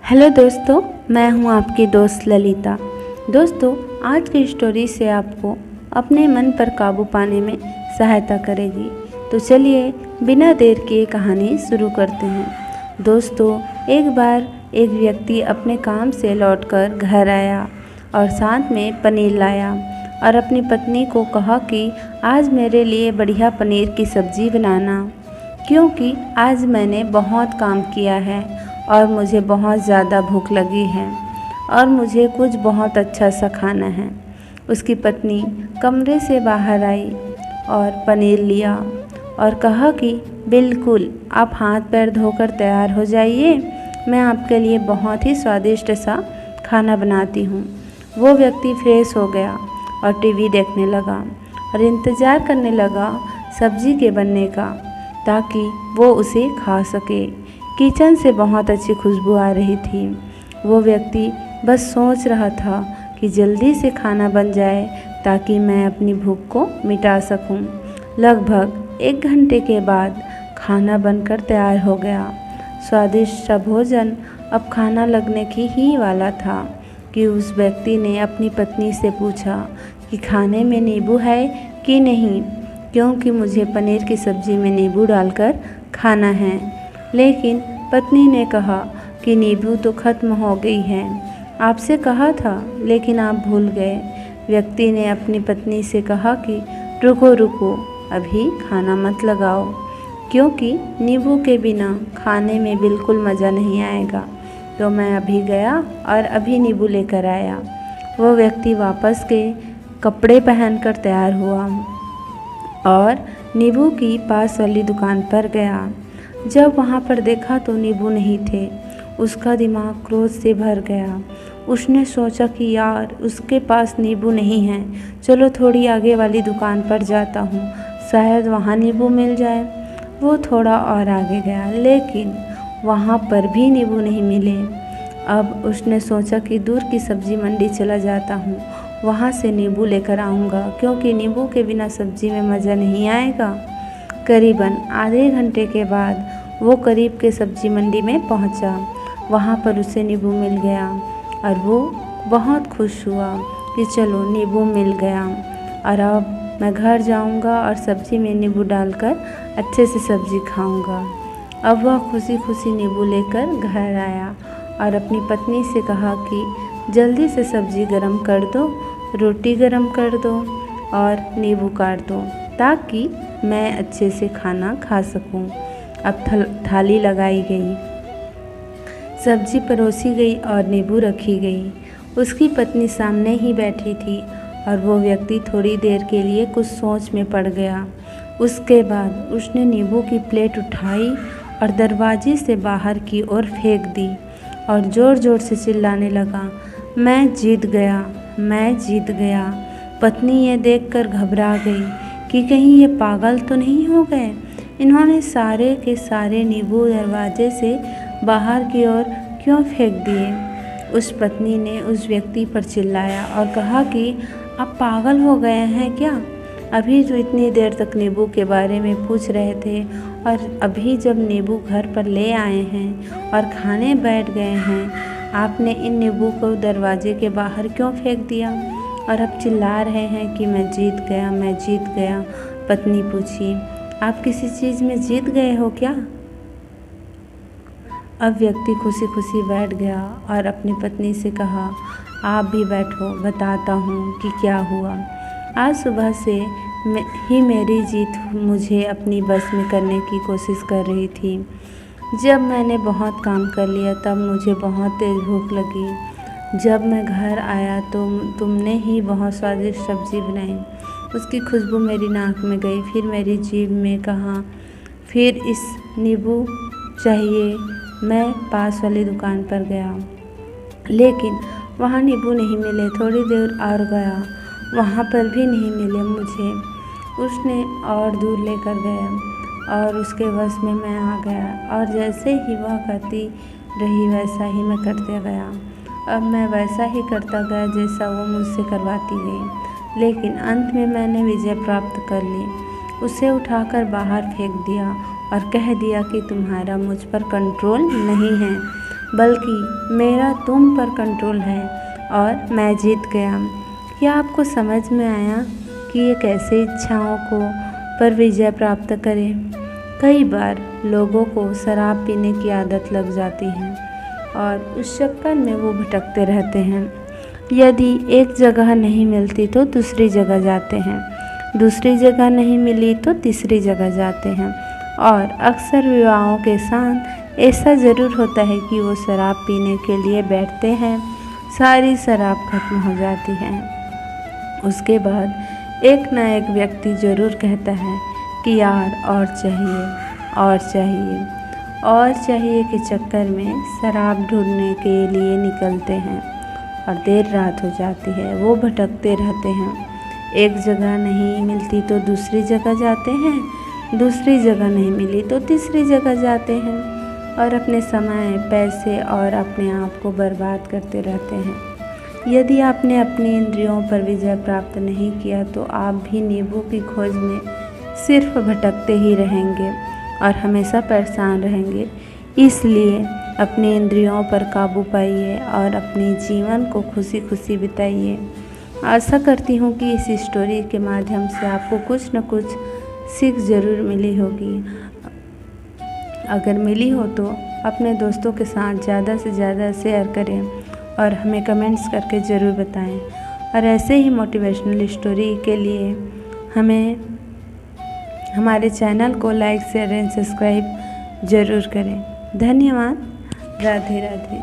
Hello दोस्तों, मैं हूं आपकी दोस्त ललिता। दोस्तों, आज की स्टोरी से आपको अपने मन पर काबू पाने में सहायता करेगी। तो चलिए बिना देर किए कहानी शुरू करते हैं। दोस्तों, एक बार एक व्यक्ति अपने काम से लौटकर घर आया और साथ में पनीर लाया और अपनी पत्नी को कहा कि आज मेरे लिए बढ़िया पनीर की सब्ज़ी बनाना, क्योंकि आज मैंने बहुत काम किया है और मुझे बहुत ज़्यादा भूख लगी है और मुझे कुछ बहुत अच्छा सा खाना है। उसकी पत्नी कमरे से बाहर आई और पनीर लिया और कहा कि बिल्कुल, आप हाथ पैर धोकर तैयार हो जाइए, मैं आपके लिए बहुत ही स्वादिष्ट सा खाना बनाती हूँ। वो व्यक्ति फ्रेश हो गया और टीवी देखने लगा और इंतज़ार करने लगा सब्ज़ी के बनने का, ताकि वो उसे खा सके। किचन से बहुत अच्छी खुशबू आ रही थी। वो व्यक्ति बस सोच रहा था कि जल्दी से खाना बन जाए ताकि मैं अपनी भूख को मिटा सकूं। लगभग 1 घंटे के बाद खाना बनकर तैयार हो गया। स्वादिष्ट सा भोजन अब खाना लगने की ही वाला था कि उस व्यक्ति ने अपनी पत्नी से पूछा कि खाने में नींबू है कि नहीं, क्योंकि मुझे पनीर की सब्ज़ी में नींबू डालकर खाना है। लेकिन पत्नी ने कहा कि नींबू तो ख़त्म हो गई है, आपसे कहा था लेकिन आप भूल गए। व्यक्ति ने अपनी पत्नी से कहा कि रुको रुको, अभी खाना मत लगाओ, क्योंकि नींबू के बिना खाने में बिल्कुल मज़ा नहीं आएगा। तो मैं अभी गया और अभी नींबू लेकर आया। वो व्यक्ति वापस के कपड़े पहनकर तैयार हुआ और नींबू की पास वाली दुकान पर गया। जब वहाँ पर देखा तो नींबू नहीं थे। उसका दिमाग क्रोध से भर गया। उसने सोचा कि यार, उसके पास नींबू नहीं है, चलो थोड़ी आगे वाली दुकान पर जाता हूँ, शायद वहाँ नींबू मिल जाए। वो थोड़ा और आगे गया, लेकिन वहाँ पर भी नींबू नहीं मिले। अब उसने सोचा कि दूर की सब्ज़ी मंडी चला जाता हूँ, वहाँ से नींबू लेकर आऊँगा, क्योंकि नींबू के बिना सब्ज़ी में मज़ा नहीं आएगा। करीबन आधे घंटे के बाद वो करीब के सब्ज़ी मंडी में पहुंचा। वहाँ पर उसे नींबू मिल गया और वो बहुत खुश हुआ कि चलो नींबू मिल गया और अब मैं घर जाऊंगा और सब्ज़ी में नींबू डालकर अच्छे से सब्ज़ी खाऊंगा। अब वह खुशी खुशी नींबू लेकर घर आया और अपनी पत्नी से कहा कि जल्दी से सब्ज़ी गरम कर दो, रोटी गरम कर दो और नींबू काट दो, ताकि मैं अच्छे से खाना खा सकूं। अब थाली लगाई गई, सब्जी परोसी गई और नींबू रखी गई। उसकी पत्नी सामने ही बैठी थी और वो व्यक्ति थोड़ी देर के लिए कुछ सोच में पड़ गया। उसके बाद उसने नींबू की प्लेट उठाई और दरवाजे से बाहर की ओर फेंक दी और ज़ोर ज़ोर से चिल्लाने लगा, मैं जीत गया, मैं जीत गया। पत्नी ये देखकर घबरा गई कि कहीं ये पागल तो नहीं हो गए। इन्होंने सारे के सारे नींबू दरवाजे से बाहर की ओर क्यों फेंक दिए। उस पत्नी ने उस व्यक्ति पर चिल्लाया और कहा कि आप पागल हो गए हैं क्या? अभी जो इतनी देर तक नींबू के बारे में पूछ रहे थे और अभी जब नींबू घर पर ले आए हैं और खाने बैठ गए हैं, आपने इन नींबू को दरवाजे के बाहर क्यों फेंक दिया और अब चिल्ला रहे हैं कि मैं जीत गया, मैं जीत गया। पत्नी पूछी, आप किसी चीज़ में जीत गए हो क्या? अब व्यक्ति खुशी खुशी बैठ गया और अपनी पत्नी से कहा, आप भी बैठो, बताता हूँ कि क्या हुआ। आज सुबह से ही मेरी जीत मुझे अपनी बस में करने की कोशिश कर रही थी। जब मैंने बहुत काम कर लिया तब मुझे बहुत तेज़ भूख लगी। जब मैं घर आया तो तुमने ही बहुत स्वादिष्ट सब्ज़ी बनाई। उसकी खुशबू मेरी नाक में गई, फिर मेरी जीभ में कहा, फिर इस नींबू चाहिए। मैं पास वाली दुकान पर गया, लेकिन वहाँ नींबू नहीं मिले। थोड़ी देर और गया, वहाँ पर भी नहीं मिले मुझे। उसने और दूर लेकर गया और उसके वश में मैं आ गया और जैसे ही वह करती रही वैसा ही मैं करते गया। अब मैं वैसा ही करता गया जैसा वो मुझसे करवाती गई, लेकिन अंत में मैंने विजय प्राप्त कर ली। उसे उठाकर बाहर फेंक दिया और कह दिया कि तुम्हारा मुझ पर कंट्रोल नहीं है। बल्कि मेरा तुम पर कंट्रोल है और मैं जीत गया। क्या आपको समझ में आया कि ये कैसे इच्छाओं को पर विजय प्राप्त करें? कई बार लोगों को शराब पीने की आदत लग जाती है और उस चक्कर में वो भटकते रहते हैं। यदि एक जगह नहीं मिलती तो दूसरी जगह जाते हैं, दूसरी जगह नहीं मिली तो तीसरी जगह जाते हैं और अक्सर विवाहों के साथ ऐसा ज़रूर होता है कि वो शराब पीने के लिए बैठते हैं, सारी शराब खत्म हो जाती है। उसके बाद एक ना एक व्यक्ति ज़रूर कहता है कि यार और चाहिए और चाहिए और चाहिए के चक्कर में शराब ढूंढने के लिए निकलते हैं और देर रात हो जाती है। वो भटकते रहते हैं, एक जगह नहीं मिलती तो दूसरी जगह जाते हैं, दूसरी जगह नहीं मिली तो तीसरी जगह जाते हैं और अपने समय, पैसे और अपने आप को बर्बाद करते रहते हैं। यदि आपने अपनी इंद्रियों पर विजय प्राप्त नहीं किया तो आप भी नींबू की खोज में सिर्फ भटकते ही रहेंगे और हमेशा परेशान रहेंगे। इसलिए अपनी इंद्रियों पर काबू पाइए और अपने जीवन को खुशी खुशी बिताइए। आशा करती हूँ कि इस स्टोरी के माध्यम से आपको कुछ न कुछ सीख ज़रूर मिली होगी। अगर मिली हो तो अपने दोस्तों के साथ ज़्यादा से ज़्यादा शेयर करें और हमें कमेंट्स करके ज़रूर बताएं। और ऐसे ही मोटिवेशनल स्टोरी के लिए हमारे चैनल को लाइक, शेयर एंड सब्सक्राइब ज़रूर करें। धन्यवाद। राधे राधे।